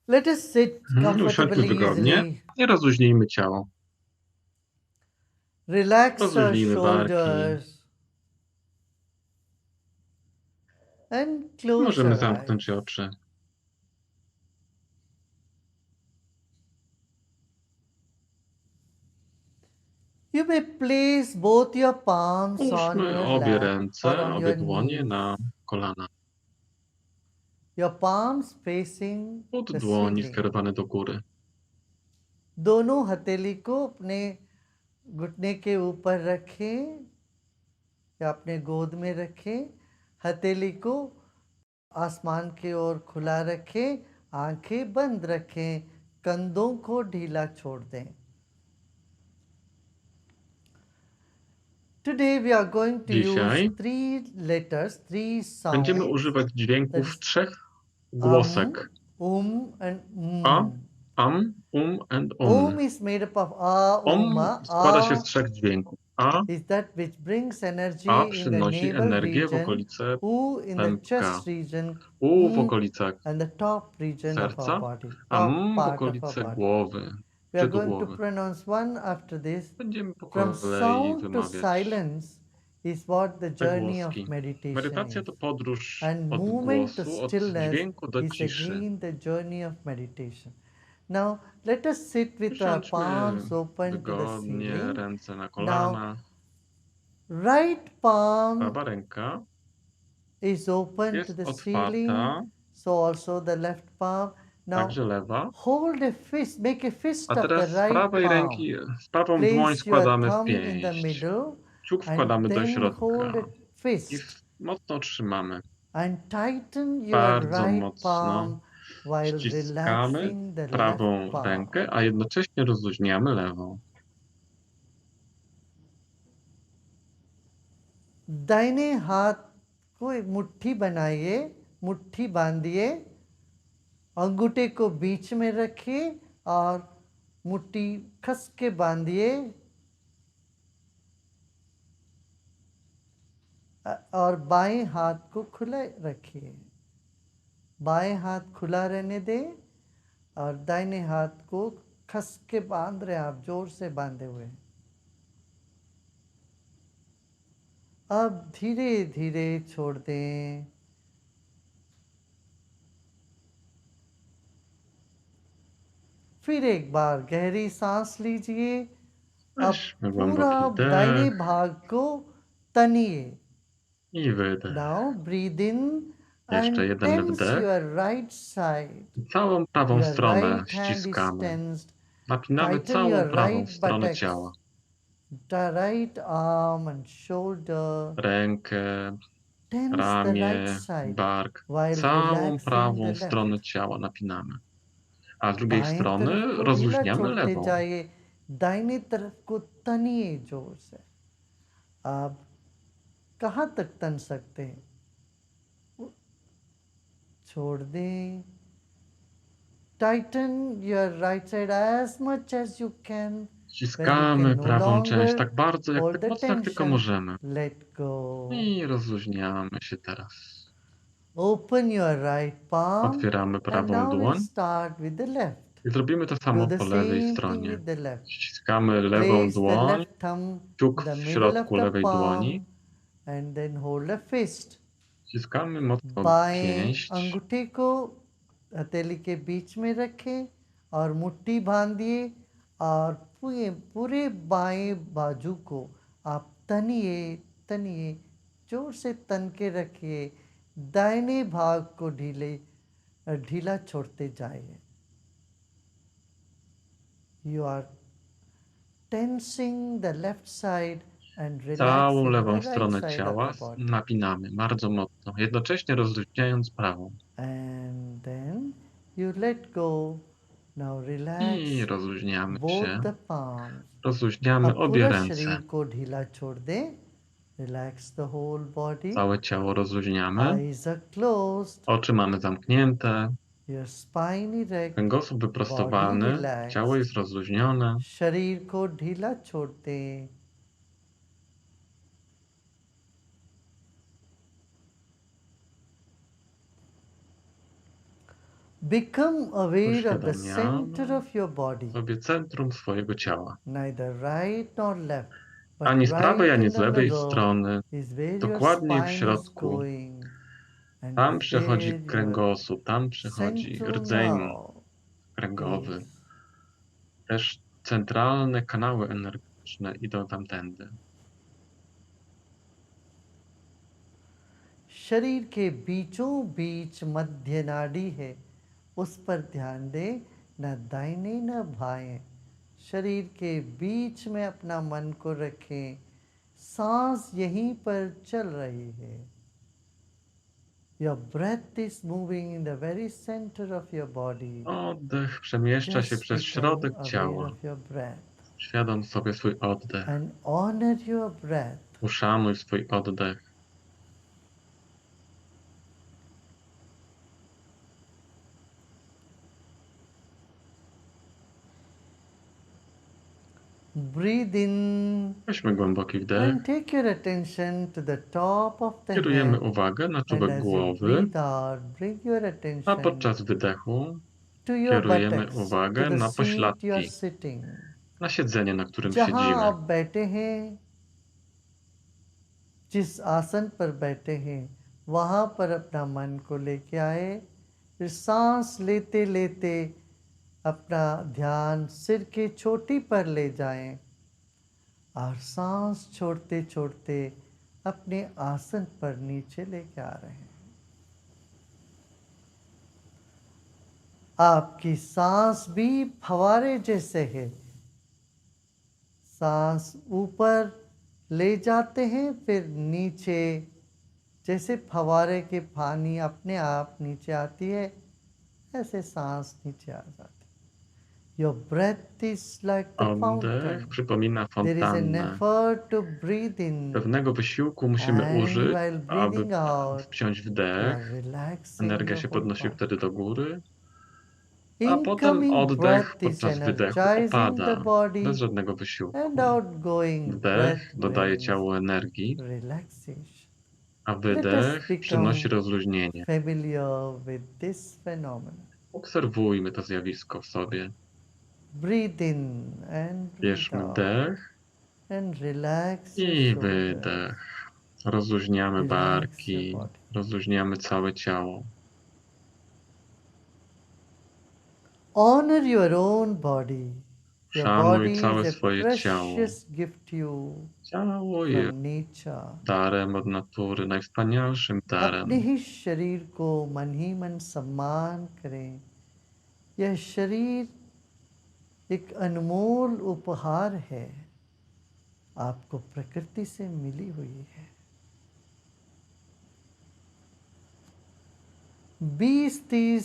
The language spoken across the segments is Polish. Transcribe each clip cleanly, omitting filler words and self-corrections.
Let us sit Usiądźmy comfortably, wygodnie easily. i rozluźnijmy ciało. Relax our Rozluźnijmy barki. shoulders and close Możemy our zamknąć eyes. oczy. You may place both your palms on Połóżmy your obie lap or ręce, on obie your dłonie knees. na kolana. Your palms facing Pód the dłoni ceiling. skierowane do góry. दोनों हथेली को अपने घुटने के ऊपर रखें या अपने गोद में रखें। हथेली को आसमान की ओर खुला रखें, आंखें बंद रखें, कंधों को ढीला छोड़ दें। Today we are going to use Dzisiaj three letters, three będziemy sounds. używać That dźwięków is trzech głosek. and A, and Om is made up of a, składa się z A trzech dźwięków. A, is that which brings A energy in the przynosi navel energię w region, okolice U in the pępka, chest region, U w okolicach and the top region of our serca, body, a top W part of our okolice body. głowy, We are szczytu going to głowy. pronounce one after this. Będziemy po From kolei sound to wymawiać silence is what the te journey of głoski. meditation Medytacja is. to podróż And od movement to głosu, od stillness dźwięku do is ciszy. again the journey of meditation. Now, let us sit with our Usiądźmy palms open to the wygodnie, ceiling. ręce na Now, kolanach. right palm Prawa ręka is open to jest the ceiling, otwarta, so also the left palm. Now, także lewa. hold a fist, make a fist A of the teraz z right prawej palm. ręki, z prawą dłoń Place your składamy w thumb in the pięść. middle Kciuk and wkładamy do then hold a środka i fist mocno trzymamy. and tighten your Bardzo right mocno palm while ściskamy relaxing the left prawą palm. rękę, a jednocześnie rozluźniamy lewą. दाहिने हाथ को एक मुट्ठी बनाइए, मुट्ठी बांधिए, अंगूठे को बीच में रखिए और मुट्ठी कस के बांधिए और बाएं हाथ को खुला रखिए। बाएं हाथ खुला रहने दें और दाहिने हाथ को कस के बांध रहे, आप जोर से बांधे हुए। अब धीरे धीरे छोड़ दें। फिर एक बार गहरी सांस लीजिए। अब Weźmy पूरा głęboki दाहिने wdech भाग को तनिए। i wydech. Now breathe in Jeszcze and jeden tense wdech. your right side. Całą prawą Your stronę right hand is ściskamy. tensed. Napinamy Tighten całą your prawą right stronę buttocks, ciała. the right arm and shoulder. Rękę, Tense the right ramię, side bark. while Całą relaxing the prawą stronę left. ciała napinamy. A z drugiej बाएं strony तरफ को ढीला rozluźniamy छोड़ते lewą. जाइए, दाहिने तरफ को तनिए जोर से। आप कहाँ तक तन सकते हैं, छोड़ दें। Tighten your right side as much as you can. When you Ściskamy can no prawą część longer tak bardzo, hold tak the mocno, jak tylko tension, możemy. let go. I rozluźniamy się teraz. Open your right palm Otwieramy and prawą now we'll dłoń start with the left. i zrobimy to Do samo the po lewej same thing stronie. with the left. Ściskamy lewą Place the dłoń, left thumb kciuk in the w middle of środku the lewej palm dłoni. and then hold a fist. Ściskamy mocno बाएं pięść. अंगूठे को हथेली के बीच में रखें और मुट्ठी बांधिए और पूरे पूरे बाएं बाजू को आप तनिए तनिए जोर से तन के रखिए। दाहिने भाग को ढीला छोड़ते जाइए। You are tensing the left side and Całą relaxing the lewą right stronę side of the ciała body. napinamy bardzo mocno, jednocześnie rozluźniając prawą. And then you let go. Now I relax rozluźniamy both się. the palms. Rozluźniamy अब obie पूरा ręce. शरीर को ढीला छोड़ दें. Relax the whole body. Całe ciało rozluźniamy. Eyes are closed. Oczy mamy zamknięte. Your spine erect. Kręgosłup Body wyprostowany. Ciało relaxed. jest rozluźnione. शरीर को ढीला छोड़ दें. Become aware of the center Uświadamiamy of your body, sobie centrum swojego ciała. neither right nor left, but Ani z prawej, right ani in z the lewej middle strony, is where your dokładnie w spine is środku. going, and Tam is przechodzi where your kręgosłup, tam przechodzi central rdzeń nerve kręgowy. is. Też centralne kanały energetyczne idą tamtędy. शरीर के बीचों बीच मध्य नाड़ी है, उस पर ध्यान दें, न दाहिने न बाएं। शरीर के बीच में अपना मन को रखें, सांस यहीं पर चल रही है। Your breath is moving in the very center of your body. Oddech przemieszcza się Just przez become środek aware ciała. of your breath Świadom sobie swój oddech. and honor your breath. Uszanuj swój oddech. Breathe in Weźmy głęboki wdech. and take your attention to the top of the Kierujemy head. uwagę na And czubek as you głowy, breathe out, bring your a attention podczas wydechu to your kierujemy buttocks, to uwagę the na seat you are pośladki, sitting. na siedzenie, na którym जहां siedzimy. आप बैठे हैं, जिस आसन पर बैठे हैं, वहां पर अपना मन को लेके आए। फिर सांस लेते लेते अपना ध्यान सिर की चोटी पर ले जाएं और सांस छोड़ते छोड़ते अपने आसन पर नीचे लेके आ रहे हैं। आपकी सांस भी फवारे जैसे है। सांस ऊपर ले जाते हैं, फिर नीचे, जैसे फवारे के पानी अपने आप नीचे आती है, ऐसे सांस नीचे आ जाती है। Your breath is like the Oddech fountain. przypomina There is an fontannę. effort to breathe in, Pewnego wysiłku musimy and użyć, while aby breathing out, wziąć you wdech. are relaxing Energia your się whole podnosi body. wtedy do góry, a potem Incoming oddech breath is podczas wydechu energizing the opada, bez body, żadnego and wysiłku. outgoing breath Wdech dodaje brings ciału energii, relaxation. a Let us wydech przynosi become rozluźnienie. familiar with this phenomenon. Obserwujmy to zjawisko w sobie. Breathe in and breathe Bierzmy out, wdech and relax your i shoulders, wydech. Rozluźniamy relax your barki, body. rozluźniamy całe ciało. Honor your own body. Your Szanuj body całe is a swoje ciało. precious gift to you Ciało jest from nature. darem od natury, najwspanialszym अपने darem. ही शरीर को मन ही मन सम्मान करें। यह शरीर एक अनमोल उपहार है, आपको प्रकृति से मिली हुई है। 20-30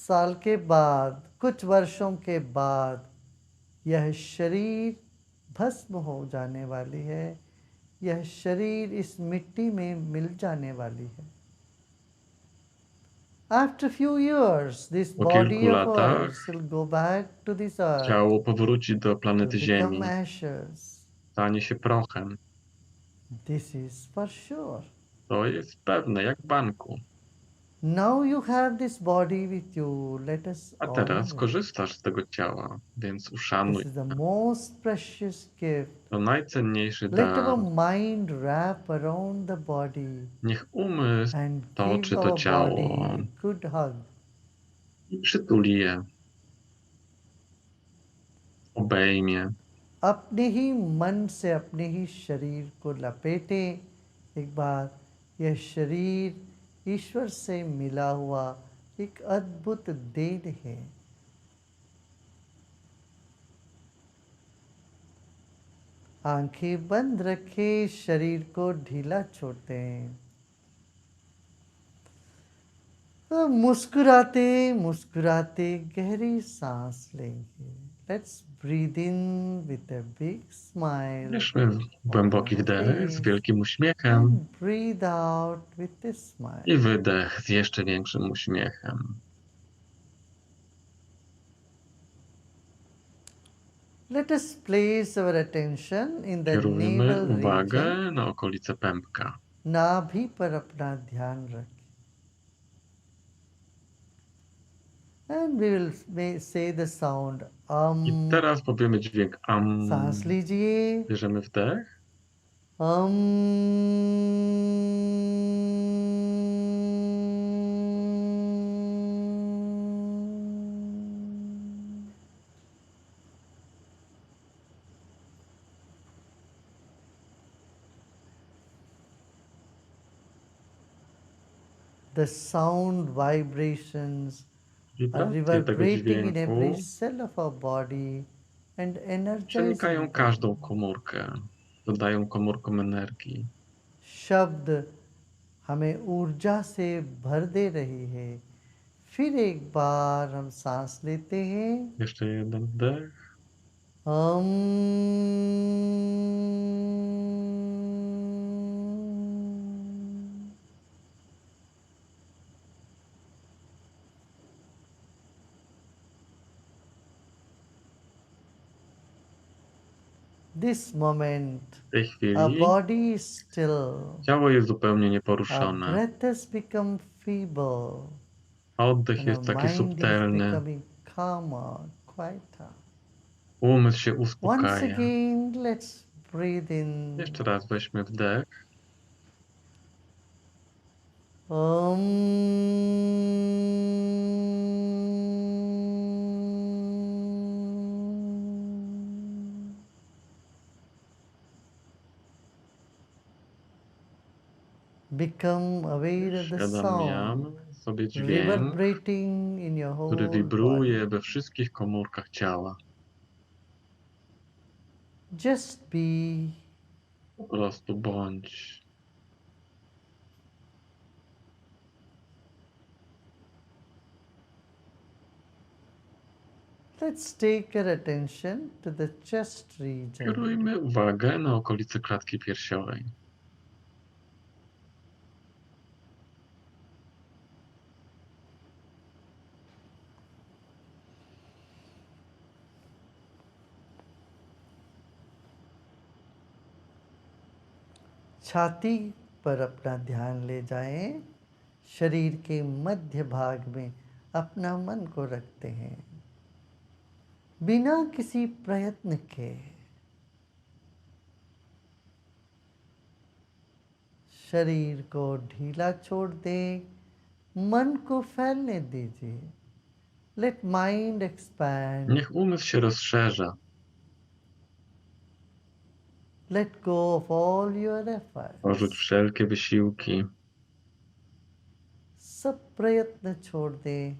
साल के बाद, कुछ वर्षों के बाद यह शरीर भस्म हो जाने वाली है। यह शरीर इस मिट्टी में मिल जाने वाली है। After few years, this Po body kilku of latach ours will go back to this earth ciało powróci do to planety become Ziemi, ashes. stanie się prochem. This is for sure. To jest pewne, jak w banku. Now you have this body with you. Let us A honor teraz it. korzystasz z tego ciała, więc This uszanuj is the je. most precious gift. To najcenniejszy Let dar. our mind wrap around the body Niech umysł and toczy give to our ciało body a good hug. i przytuli je. Obejmie. अपने ही मन से अपने ही शरीर को लपेटें। एक बार यह शरीर ईश्वर से मिला हुआ एक अद्भुत देन है। आंखें बंद रखें, शरीर को ढीला छोड़ते हैं। मुस्कुराते मुस्कुराते गहरी सांस लेंगे। Let's breathe in with a big smile Bierzmy on głęboki our wdech z face wielkim uśmiechem and breathe out with a smile. i wydech z jeszcze większym uśmiechem. Let us place our attention in the Kierujmy navel region. uwagę na okolice pępka. नाभि पर अपना ध्यान रखें And we will say the sound I teraz powiemy dźwięk सांस लीजिए Bierzemy wdech. The sound vibrations are Wibracje tego reverberating in every dźwięku cell of our body and energizing przenikają them. każdą komórkę, dodają komórkom energii. शब्द हमें ऊर्जा से भर दे रही है. फिर एक बार हम सांस लेते हैं. Jeszcze jeden wdech. This moment, W tej our chwili body is still, ciało jest zupełnie our nieporuszone. breath has become feeble, Oddech and our jest taki mind is subtelny. becoming calmer, quieter. Umysł się Once uspokaja. again, let's breathe in. Jeszcze raz weźmy wdech. Become aware of the sound Uświadamiamy sobie dźwięk, reverberating in your który whole wibruje body. we wszystkich komórkach ciała. Just be. Po prostu bądź. Let's take our attention to the chest region. Kierujmy uwagę na okolice klatki piersiowej. छाती पर अपना ध्यान ले जाएं. शरीर के मध्य भाग में अपना मन को रखते हैं बिना किसी प्रयत्न के. शरीर को ढीला छोड़ दें. मन को फैलने दीजिए. Let mind expand. Niech umysł się rozszerza. Let go of all your efforts. Porzuć wszelkie wysiłki. सब प्रयत्न छोड़ दे.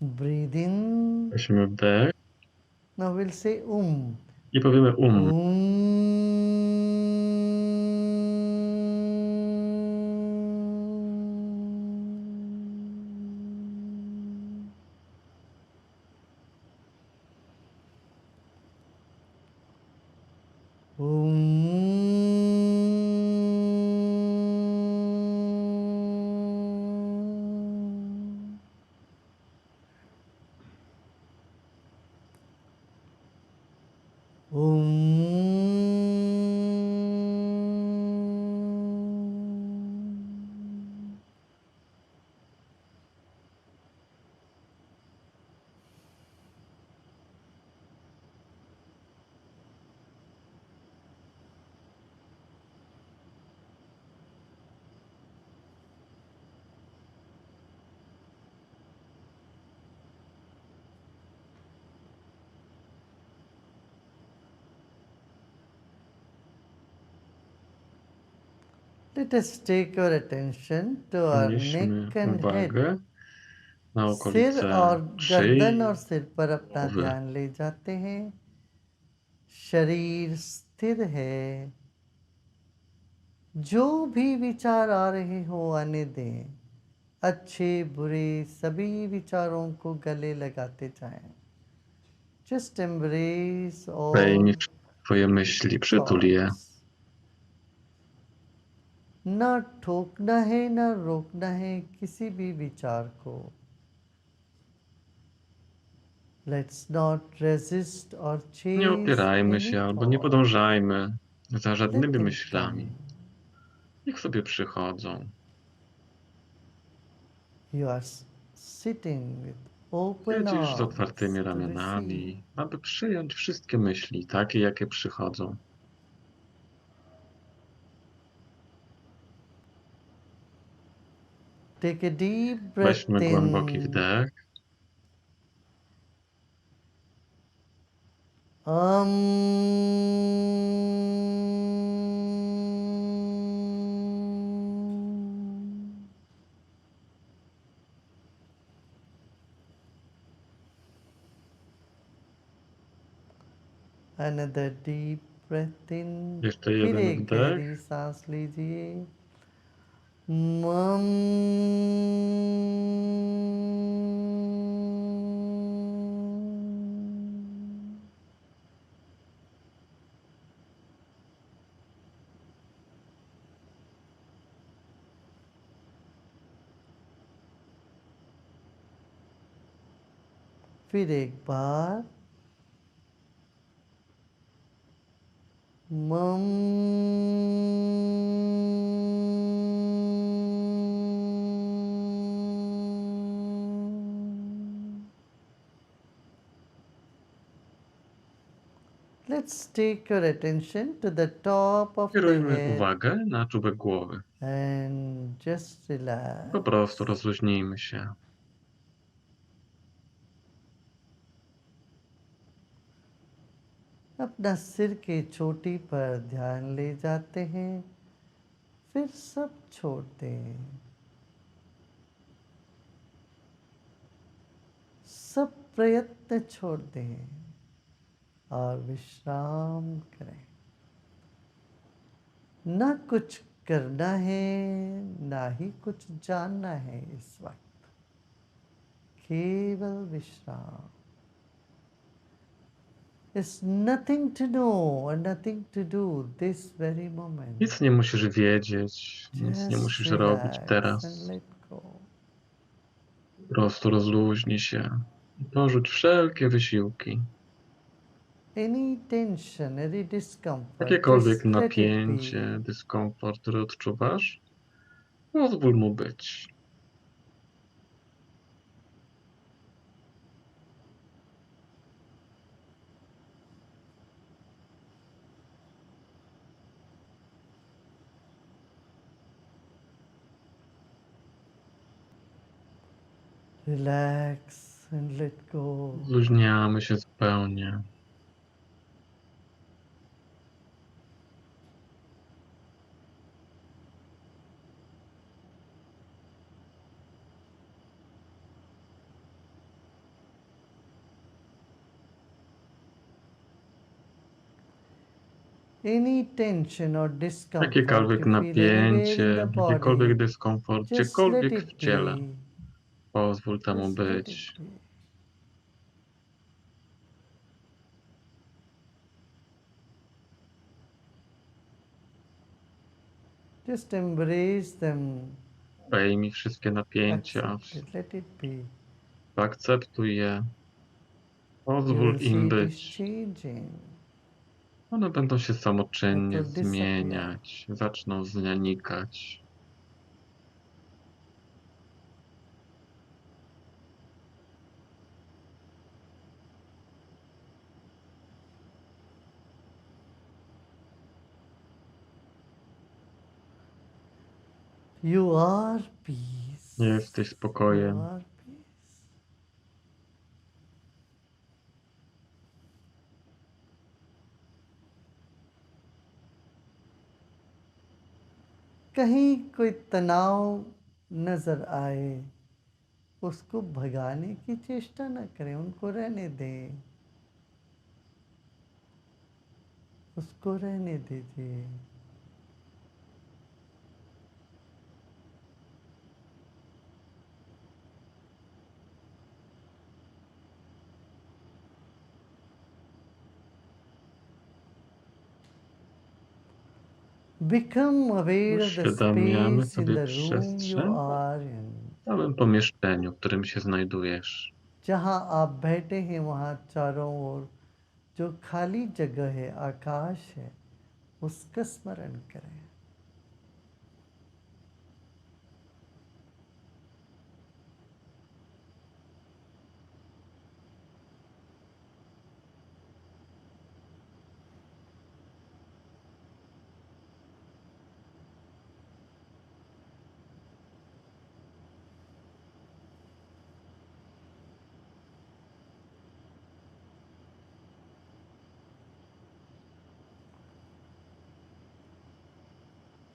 Breathe in. Weźmy wdech Now we'll say i powiemy Let us take our attention to our Przenieśmy neck and head. uwagę na सिर okolice और गर्दन szyi. और सिर पर अपना गॉवे. ध्यान ले जाते हैं. शरीर स्थिर है. जो भी विचार आ रहे हो आने दें. अच्छे बुरे सभी विचारों को गले लगाते जाएं. Just embrace all Przejmij twoje myśli, przytul je. thoughts. न ठोकना है न रोकना है किसी भी विचार को. Let's not resist or Nie chase opierajmy any się albo nie thought. podążajmy za Let żadnymi them myślami. come. Niech sobie przychodzą. You are sitting with open Siedzisz z arms otwartymi to receive. ramionami, aby przyjąć wszystkie myśli, takie jakie przychodzą. Take a deep breath Weźmy głęboki in. wdech. Another deep breath in. Jeszcze फिर jeden एक wdech. गहरी सांस लीजिए. फिर एक बार मम. Let's take your attention to the top of the Kierujmy head uwagę na czubek głowy. and just Po relax. prostu rozluźnijmy się. अपना सिर के चोटी पर ध्यान ले जाते हैं, फिर सब छोड़ते हैं. सब प्रयत्न छोड़ दें और विश्राम करें. ना कुछ करना है, ना ही कुछ जानना है. इस वक्त केवल विश्राम. There's nothing to know or nothing to do this very moment. Nic nie musisz wiedzieć, nic nie Just musisz robić relax and teraz. let go. Po prostu rozluźnij się i porzuć wszelkie wysiłki. Any tension, any discomfort, Jakiekolwiek just let it napięcie, be. dyskomfort, który odczuwasz, pozwól mu być. Relax and let go. Zluźniamy się zupełnie. Any tension or discomfort Jakiekolwiek you feel anywhere in the napięcie, jakikolwiek body, dyskomfort, just let gdziekolwiek w it ciele, be. pozwól temu Just let it być. be. Just embrace them, Pejmij wszystkie napięcia, accept it, let it be. akceptuj je, You pozwól will see im it is być. changing. One będą się It samoczynnie will disappear. zmieniać, zaczną znikać. You are peace. Jesteś You spokojem. are peace. कहीं कोई तनाव नजर आए, उसको भगाने की चेष्टा न करें, उनको रहने दें. उसको रहने दीजिए. Become aware of the Uświadamiamy space in sobie the room you przestrzeń are in. w całym pomieszczeniu, w którym się znajdujesz. जहाँ आप बैठे हैं वहाँ चारों ओर जो खाली जगह है, आकाश है, उसका स्मरण करें.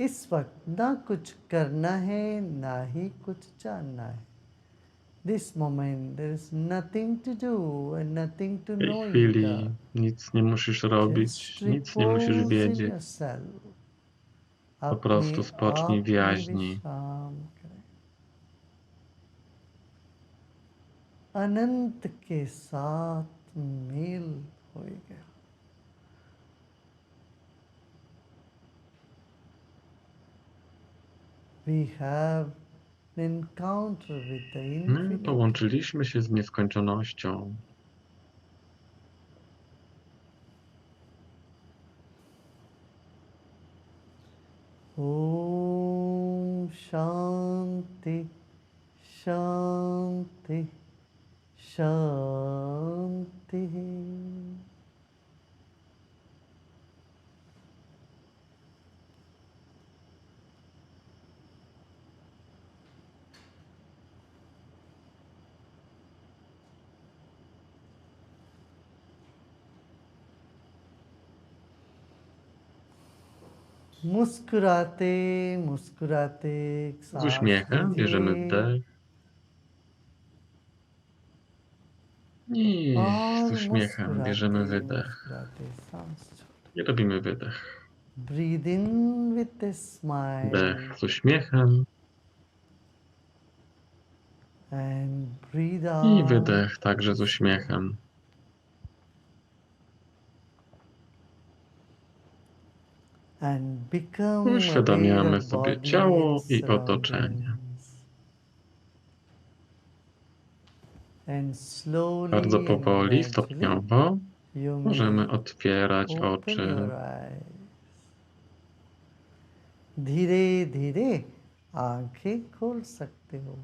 इस वक्त ना कुछ करना है ना ही कुछ जानना है. This moment there is nothing to do and nothing to W tej know either. chwili nic nie musisz Just robić, nic nie musisz repose in wiedzieć. yourself. Po अपने prostu spocznij w आप में jaźni. विश्राम करें. अनंत के साथ मेल हो गया. We have an encounter with the My infinity. połączyliśmy się z nieskończonością. Om Shanti Shanti Shanti. मुस्कुराते मुस्कुराते एक Z सांस uśmiechem bierzemy लीजिए wdech i z और uśmiechem मुस्कुराते bierzemy wydech. मुस्कुराते सांस छोड़े. I robimy wydech. Breathe in with a smile Wdech z uśmiechem and breathe i out wydech with także a z smile. uśmiechem. And become aware Uświadamiamy of sobie body and ciało i otoczenie. surroundings. And Bardzo slowly and powoli, gradually stopniowo you możemy may otwierać open oczy. your eyes. धीरे धीरे आंखें खोल सकते हो.